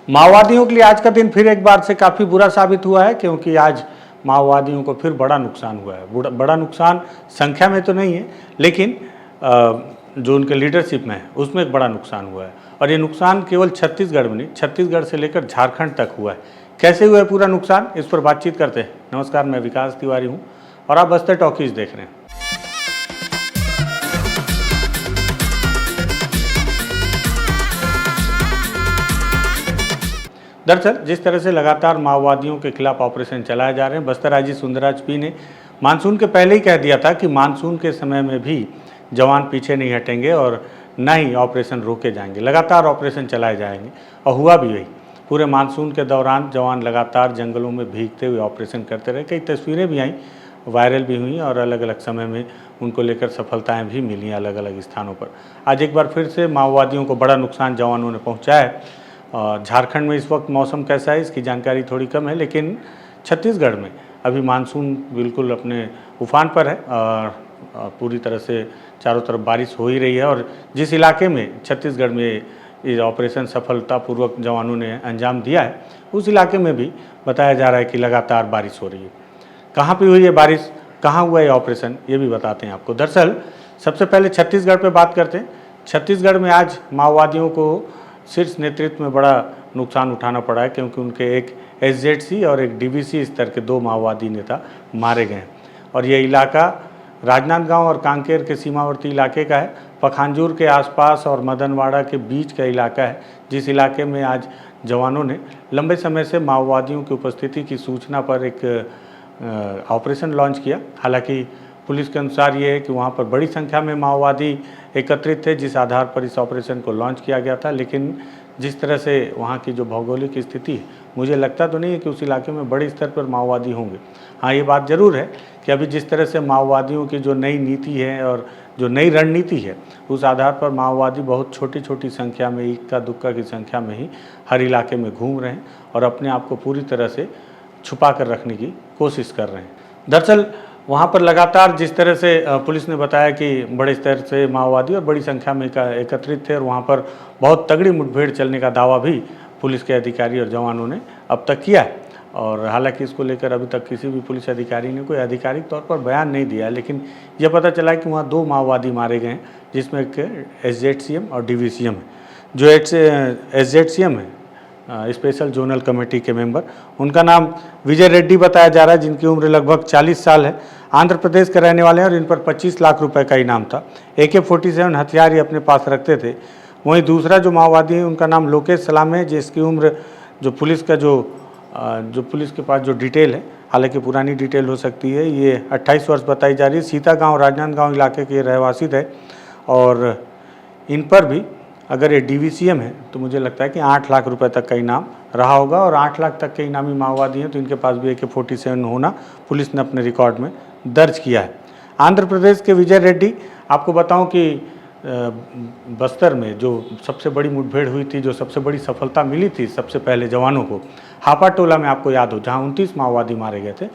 माओवादियों के लिए आज का दिन फिर एक बार से काफ़ी बुरा साबित हुआ है, क्योंकि आज माओवादियों को फिर बड़ा नुकसान हुआ है। बड़ा नुकसान संख्या में तो नहीं है, लेकिन जो उनके लीडरशिप में है उसमें एक बड़ा नुकसान हुआ है। और ये नुकसान केवल छत्तीसगढ़ में नहीं, छत्तीसगढ़ से लेकर झारखंड तक हुआ है। कैसे हुआ है पूरा नुकसान, इस पर बातचीत करते हैं। नमस्कार, मैं विकास तिवारी हूँ और आप बस्तर टॉकीज देख रहे हैं। दरअसल जिस तरह से लगातार माओवादियों के खिलाफ ऑपरेशन चलाए जा रहे हैं, बस्तर आईजी सुंदरराज पी ने मानसून के पहले ही कह दिया था कि मानसून के समय में भी जवान पीछे नहीं हटेंगे और न ही ऑपरेशन रोके जाएंगे, लगातार ऑपरेशन चलाए जाएंगे। और हुआ भी वही। पूरे मानसून के दौरान जवान लगातार जंगलों में भीगते हुए ऑपरेशन करते रहे। कई तस्वीरें भी आईं, वायरल भी हुई और अलग अलग समय में उनको लेकर सफलताएँ भी मिली अलग अलग स्थानों पर। आज एक बार फिर से माओवादियों को बड़ा नुकसान जवानों ने पहुँचाया है। झारखंड में इस वक्त मौसम कैसा है इसकी जानकारी थोड़ी कम है, लेकिन छत्तीसगढ़ में अभी मानसून बिल्कुल अपने उफान पर है और पूरी तरह से चारों तरफ बारिश हो ही रही है। और जिस इलाके में छत्तीसगढ़ में ये ऑपरेशन सफलतापूर्वक जवानों ने अंजाम दिया है, उस इलाके में भी बताया जा रहा है कि लगातार बारिश हो रही है। कहाँ पर हुई है बारिश, कहाँ हुआ है ऑपरेशन, ये भी बताते हैं आपको। दरअसल सबसे पहले छत्तीसगढ़ पर बात करते हैं। छत्तीसगढ़ में आज माओवादियों को शीर्ष नेतृत्व में बड़ा नुकसान उठाना पड़ा है, क्योंकि उनके एक एसजेडसी और एक डीवीसी स्तर के 2 माओवादी नेता मारे गए हैं। और ये इलाका राजनांदगांव और कांकेर के सीमावर्ती इलाके का है। पखांजूर के आसपास और मदनवाड़ा के बीच का इलाका है, जिस इलाके में आज जवानों ने लंबे समय से माओवादियों की उपस्थिति की सूचना पर एक ऑपरेशन लॉन्च किया। हालांकि पुलिस के अनुसार ये है कि वहाँ पर बड़ी संख्या में माओवादी एकत्रित थे, जिस आधार पर इस ऑपरेशन को लॉन्च किया गया था। लेकिन जिस तरह से वहाँ की जो भौगोलिक स्थिति है, मुझे लगता तो नहीं है कि उस इलाके में बड़े स्तर पर माओवादी होंगे। हाँ, ये बात ज़रूर है कि अभी जिस तरह से माओवादियों की जो नई नीति है और जो नई रणनीति है, उस आधार पर माओवादी बहुत छोटी छोटी संख्या में, इक्का दुक्का की संख्या में ही हर इलाके में घूम रहे हैं और अपने आप को पूरी तरह से छुपा कर रखने की कोशिश कर रहे हैं। दरअसल वहाँ पर लगातार जिस तरह से पुलिस ने बताया कि बड़े स्तर से माओवादी और बड़ी संख्या में एकत्रित थे और वहाँ पर बहुत तगड़ी मुठभेड़ चलने का दावा भी पुलिस के अधिकारी और जवानों ने अब तक किया है। और हालांकि इसको लेकर अभी तक किसी भी पुलिस अधिकारी ने कोई आधिकारिक तौर पर बयान नहीं दिया है, लेकिन यह पता चला है कि वहाँ 2 माओवादी मारे गए हैं, जिसमें एक एसजेडसीएम और डीवीसीएम है। जो एसजेडसीएम है, स्पेशल जोनल कमेटी के मेंबर, उनका नाम विजय रेड्डी बताया जा रहा है, जिनकी उम्र लगभग 40 साल है। आंध्र प्रदेश के रहने वाले हैं और इन पर 25 लाख रुपए का इनाम था। AK-47 हथियार ही अपने पास रखते थे। वहीं दूसरा जो माओवादी है, उनका नाम लोकेश सलाम है, जिसकी उम्र जो पुलिस के पास जो डिटेल है, हालांकि पुरानी डिटेल हो सकती है, ये 28 वर्ष बताई जा रही है। सीतागांव राजनांदगांव इलाके के रहवासी थे और इन पर भी अगर ये डीवीसीएम है तो मुझे लगता है कि 8 लाख रुपए तक का इनाम रहा होगा। और 8 लाख तक के इनामी माओवादी हैं तो इनके पास भी AK-47 होना पुलिस ने अपने रिकॉर्ड में दर्ज किया है। आंध्र प्रदेश के विजय रेड्डी, आपको बताऊं कि बस्तर में जो सबसे बड़ी मुठभेड़ हुई थी, जो सबसे बड़ी सफलता मिली थी सबसे पहले जवानों को, हापा टोला में आपको याद हो, जहाँ 29 माओवादी मारे गए थे,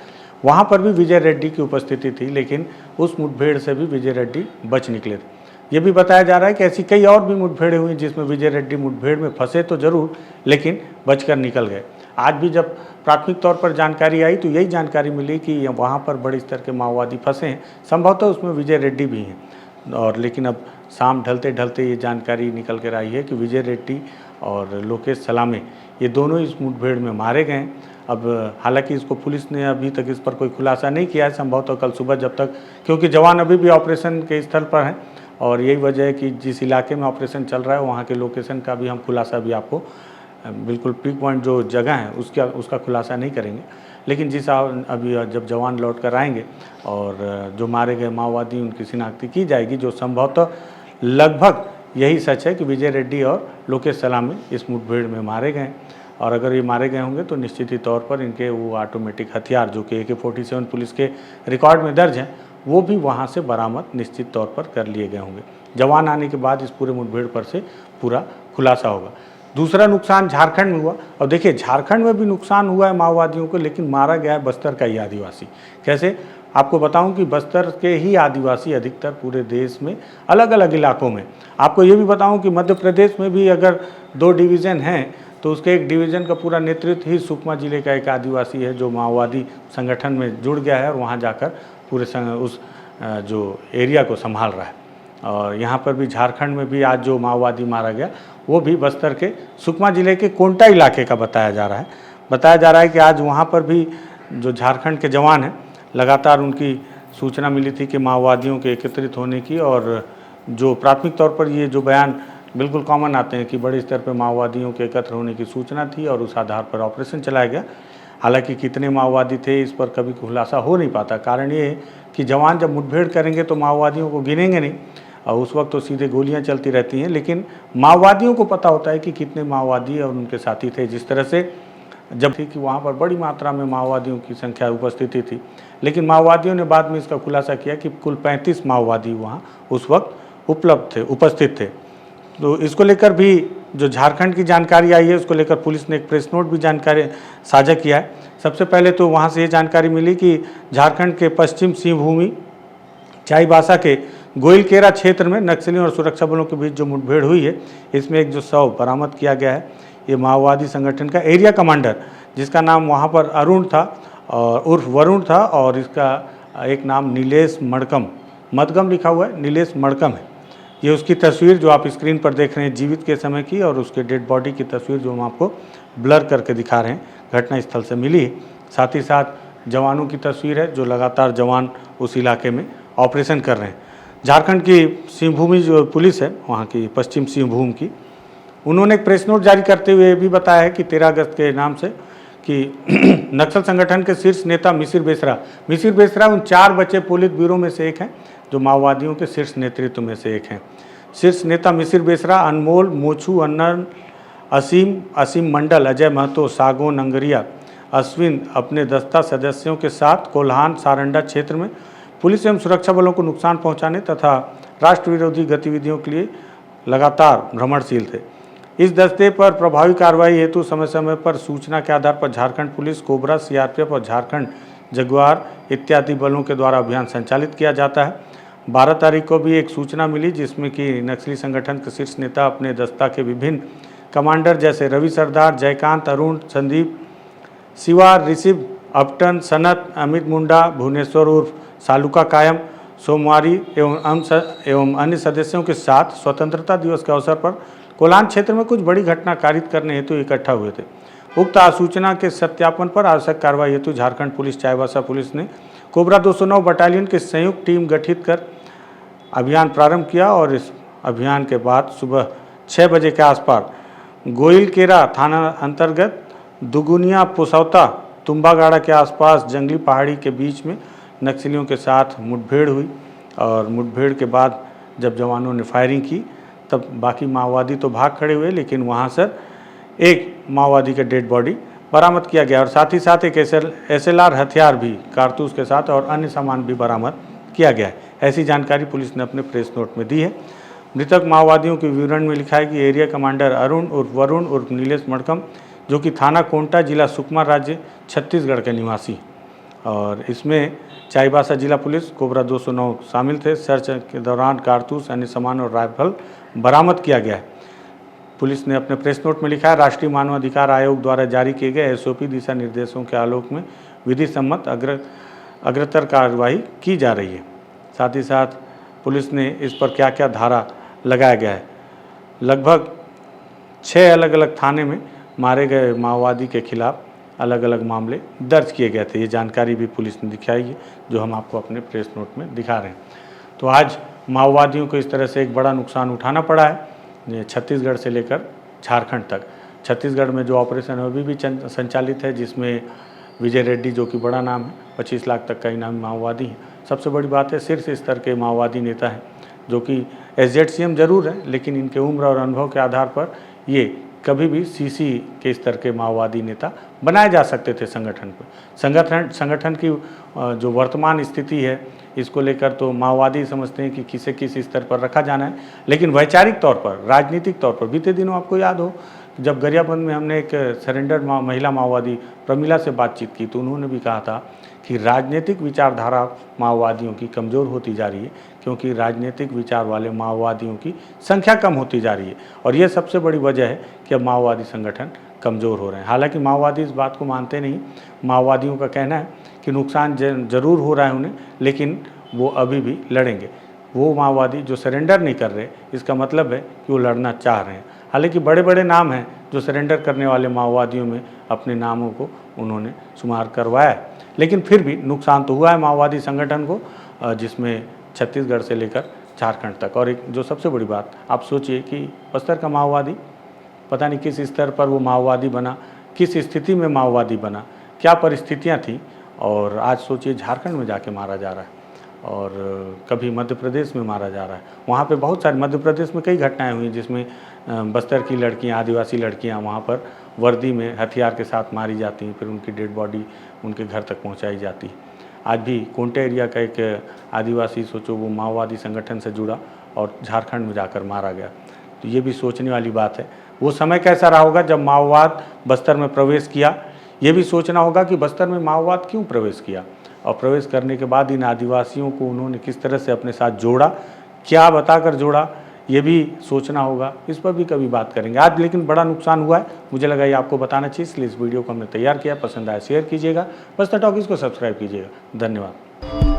वहाँ पर भी विजय रेड्डी की उपस्थिति थी। लेकिन उस मुठभेड़ से भी विजय रेड्डी बच निकले थे। ये भी बताया जा रहा है कि ऐसी कई और भी मुठभेड़ें हुई जिसमें विजय रेड्डी मुठभेड़ में फंसे तो जरूर, लेकिन बचकर निकल गए। आज भी जब प्राथमिक तौर पर जानकारी आई तो यही जानकारी मिली कि वहाँ पर बड़े स्तर के माओवादी फंसे हैं, संभवतः उसमें विजय रेड्डी भी हैं। और लेकिन अब शाम ढलते ढलते ये जानकारी निकल कर आई है कि विजय रेड्डी और लोकेश सलामे, ये दोनों इस मुठभेड़ में मारे गए हैं। अब हालांकि इसको पुलिस ने अभी तक इस पर कोई खुलासा नहीं किया है, संभवतः कल सुबह जब तक, क्योंकि जवान अभी भी ऑपरेशन के स्थल पर हैं और यही वजह है कि जिस इलाके में ऑपरेशन चल रहा है वहाँ के लोकेशन का भी हम खुलासा भी आपको बिल्कुल पीक पॉइंट जो जगह है उसका खुलासा नहीं करेंगे। लेकिन अभी जब जवान लौट कर आएंगे और जो मारे गए माओवादी उनकी शिनाख्ती की जाएगी, जो संभवतः लगभग यही सच है कि विजय रेड्डी और लोकेश सलामे इस मुठभेड़ में मारे गए। और अगर ये मारे गए होंगे तो निश्चित ही तौर पर इनके वो ऑटोमेटिक हथियार जो कि AK-47 पुलिस के रिकॉर्ड में दर्ज हैं, वो भी वहाँ से बरामद निश्चित तौर पर कर लिए गए होंगे। जवान आने के बाद इस पूरे मुठभेड़ पर से पूरा खुलासा होगा। दूसरा नुकसान झारखंड में हुआ। और देखिए, झारखंड में भी नुकसान हुआ है माओवादियों को, लेकिन मारा गया है बस्तर का ही आदिवासी। कैसे, आपको बताऊं कि बस्तर के ही आदिवासी अधिकतर पूरे देश में अलग अलग इलाकों में, आपको ये भी बताऊं कि मध्य प्रदेश में भी अगर 2 डिवीज़न हैं तो उसके एक डिवीज़न का पूरा नेतृत्व ही सुकमा जिले का एक आदिवासी है जो माओवादी संगठन में जुड़ गया है और वहाँ जाकर पूरे उस जो एरिया को संभाल रहा है। और यहाँ पर भी झारखंड में भी आज जो माओवादी मारा गया वो भी बस्तर के सुकमा जिले के कोंटा इलाके का बताया जा रहा है। बताया जा रहा है कि आज वहाँ पर भी जो झारखंड के जवान हैं लगातार उनकी सूचना मिली थी कि माओवादियों के एकत्रित होने की, और जो प्राथमिक तौर पर ये जो बयान बिल्कुल कॉमन आते हैं कि बड़े स्तर पर माओवादियों के एकत्र होने की सूचना थी और उस आधार पर ऑपरेशन चलाया गया। हालांकि कितने माओवादी थे इस पर कभी खुलासा हो नहीं पाता। कारण ये है कि जवान जब मुठभेड़ करेंगे तो माओवादियों को गिनेंगे नहीं और उस वक्त तो सीधे गोलियां चलती रहती हैं, लेकिन माओवादियों को पता होता है कि कितने माओवादी और उनके साथी थे। जिस तरह से जब थी कि वहाँ पर बड़ी मात्रा में माओवादियों की संख्या उपस्थिति थी, लेकिन माओवादियों ने बाद में इसका खुलासा किया कि कुल 35 माओवादी वहाँ उस वक्त उपस्थित थे। तो इसको लेकर भी जो झारखंड की जानकारी आई है उसको लेकर पुलिस ने एक प्रेस नोट भी जानकारी साझा किया है। सबसे पहले तो वहाँ से ये जानकारी मिली कि झारखंड के पश्चिम सिंहभूमि चाईबासा के गोइलकेरा क्षेत्र में नक्सलियों और सुरक्षा बलों के बीच जो मुठभेड़ हुई है इसमें एक जो शव बरामद किया गया है, ये माओवादी संगठन का एरिया कमांडर जिसका नाम वहाँ पर अरुण था और उर्फ वरुण था, और इसका एक नाम नीलेश मडगम लिखा हुआ है, नीलेश मडगम है। ये उसकी तस्वीर जो आप स्क्रीन पर देख रहे हैं जीवित के समय की, और उसके डेड बॉडी की तस्वीर जो हम आपको ब्लर करके दिखा रहे हैं घटना स्थल से मिली है। साथ ही साथ जवानों की तस्वीर है जो लगातार जवान उस इलाके में ऑपरेशन कर रहे हैं। झारखंड की सिंहभूमि जो पुलिस है वहाँ की पश्चिम सिंहभूम की, उन्होंने एक प्रेस नोट जारी करते हुए भी बताया है कि 13 अगस्त के नाम से कि नक्सल संगठन के शीर्ष नेता मिसिर बेसरा उन 4 बचे पुलिस ब्यूरो में से एक हैं जो माओवादियों के शीर्ष नेतृत्व में से एक हैं। शीर्ष नेता मिसिर बेसरा, अनमोल, मोचू, अन्नन, असीम मंडल, अजय महतो, सागो नंगरिया, अश्विन अपने दस्ता सदस्यों के साथ कोल्हान सारंडा क्षेत्र में पुलिस एवं सुरक्षा बलों को नुकसान पहुंचाने तथा राष्ट्र विरोधी गतिविधियों के लिए लगातार भ्रमणशील थे। इस दस्ते पर प्रभावी कार्रवाई हेतु समय समय पर सूचना के आधार पर झारखंड पुलिस, कोबरा, सीआरपीएफ और झारखंड जगुआर इत्यादि बलों के द्वारा अभियान संचालित किया जाता है। 12 तारीख को भी एक सूचना मिली जिसमें कि नक्सली संगठन के शीर्ष नेता अपने दस्ता के विभिन्न कमांडर जैसे रवि सरदार, जयकांत, अरुण, संदीप, शिवा, ऋषभ, अपटन, सनत, अमित मुंडा, भुवनेश्वर उर्फ सालुका कायम, सोमवारी एवं अन्य सदस्यों के साथ स्वतंत्रता दिवस के अवसर पर कोल्हान क्षेत्र में कुछ बड़ी घटना कारित करने हेतु इकट्ठा हुए थे। उक्त आसूचना के सत्यापन पर आवश्यक कार्रवाई हेतु झारखंड पुलिस, चाईबासा पुलिस ने कोबरा 209 बटालियन की संयुक्त टीम गठित कर अभियान प्रारंभ किया, और इस अभियान के बाद सुबह 6 बजे के आसपास गोइलकेरा थाना अंतर्गत दुगुनिया पुसौता तुम्बागाड़ा के आसपास जंगली पहाड़ी के बीच में नक्सलियों के साथ मुठभेड़ हुई, और मुठभेड़ के बाद जब जवानों ने फायरिंग की तब बाकी माओवादी तो भाग खड़े हुए, लेकिन वहाँ से एक माओवादी का डेड बॉडी बरामद किया गया और साथ ही साथ एक SLR हथियार भी कारतूस के साथ और अन्य सामान भी बरामद किया गया है। ऐसी जानकारी पुलिस ने अपने प्रेस नोट में दी है। मृतक माओवादियों के विवरण में लिखा है कि एरिया कमांडर अरुण उर्फ वरुण उर्फ नीलेश मडगम जो कि थाना कोंटा, जिला सुकमा, राज्य छत्तीसगढ़ के निवासी, और इसमें चाईबासा जिला पुलिस, कोबरा 209 शामिल थे। सर्च के दौरान कारतूस, अन्य सामान और राइफल बरामद किया गया है। पुलिस ने अपने प्रेस नोट में लिखा है, राष्ट्रीय मानवाधिकार आयोग द्वारा जारी किए गए SOP दिशा निर्देशों के आलोक में विधि सम्मत अग्रतर कार्रवाई की जा रही है। साथ ही साथ पुलिस ने इस पर क्या क्या धारा लगाया गया है। लगभग 6 अलग अलग थाने में मारे गए माओवादी के खिलाफ अलग अलग मामले दर्ज किए गए थे। ये जानकारी भी पुलिस ने दिखाई है जो हम आपको अपने प्रेस नोट में दिखा रहे हैं। तो आज माओवादियों को इस तरह से एक बड़ा नुकसान उठाना पड़ा है छत्तीसगढ़ से लेकर झारखंड तक। छत्तीसगढ़ में जो ऑपरेशन है अभी भी संचालित है, जिसमें विजय रेड्डी जो कि बड़ा नाम है, 25 लाख तक का इनामी माओवादी है। सबसे बड़ी बात है शीर्ष स्तर के माओवादी नेता हैं जो कि SZCM जरूर है, लेकिन इनके उम्र और अनुभव के आधार पर ये कभी भी CC के स्तर के माओवादी नेता बनाए जा सकते थे संगठन पर। संगठन की जो वर्तमान स्थिति है इसको लेकर तो माओवादी समझते हैं कि किसे किस स्तर पर रखा जाना है, लेकिन वैचारिक तौर पर, राजनीतिक तौर पर बीते दिनों आपको याद हो जब गरियाबंद में हमने एक सरेंडर महिला माओवादी प्रमिला से बातचीत की तो उन्होंने भी कहा था कि राजनीतिक विचारधारा माओवादियों की कमज़ोर होती जा रही है, क्योंकि राजनीतिक विचार वाले माओवादियों की संख्या कम होती जा रही है, और ये सबसे बड़ी वजह है कि अब माओवादी संगठन कमज़ोर हो रहे हैं। हालांकि माओवादी इस बात को मानते नहीं। माओवादियों का कहना है कि नुकसान ज़रूर हो रहा है उन्हें, लेकिन वो अभी भी लड़ेंगे। वो माओवादी जो सरेंडर नहीं कर रहे, इसका मतलब है कि वो लड़ना चाह रहे हैं। हालांकि बड़े बड़े नाम हैं जो सरेंडर करने वाले माओवादियों में अपने नामों को उन्होंने शुमार करवाया है, लेकिन फिर भी नुकसान तो हुआ है माओवादी संगठन को, जिसमें छत्तीसगढ़ से लेकर झारखंड तक। और एक जो सबसे बड़ी बात, आप सोचिए कि बस्तर का माओवादी पता नहीं किस स्तर पर वो माओवादी बना, किस स्थिति में माओवादी बना, क्या परिस्थितियां थी, और आज सोचिए झारखंड में जाके मारा जा रहा है और कभी मध्य प्रदेश में मारा जा रहा है। वहाँ पे बहुत सारे, मध्य प्रदेश में कई घटनाएं हुई जिसमें बस्तर की लड़कियाँ, आदिवासी लड़कियाँ वहाँ पर वर्दी में हथियार के साथ मारी जाती हैं, फिर उनकी डेड बॉडी उनके घर तक पहुँचाई जाती है। आज भी कोंटे एरिया का एक आदिवासी, सोचो वो माओवादी संगठन से जुड़ा और झारखंड में जाकर मारा गया। तो ये भी सोचने वाली बात है। वो समय कैसा रहा होगा जब माओवाद बस्तर में प्रवेश किया। ये भी सोचना होगा कि बस्तर में माओवाद क्यों प्रवेश किया, और प्रवेश करने के बाद इन आदिवासियों को उन्होंने किस तरह से अपने साथ जोड़ा, क्या बताकर जोड़ा, ये भी सोचना होगा। इस पर भी कभी बात करेंगे। आज लेकिन बड़ा नुकसान हुआ है, मुझे लगा ये आपको बताना चाहिए, इसलिए इस वीडियो को हमने तैयार किया। पसंद आया शेयर कीजिएगा, बस्तर टॉकीज को सब्सक्राइब कीजिएगा। धन्यवाद।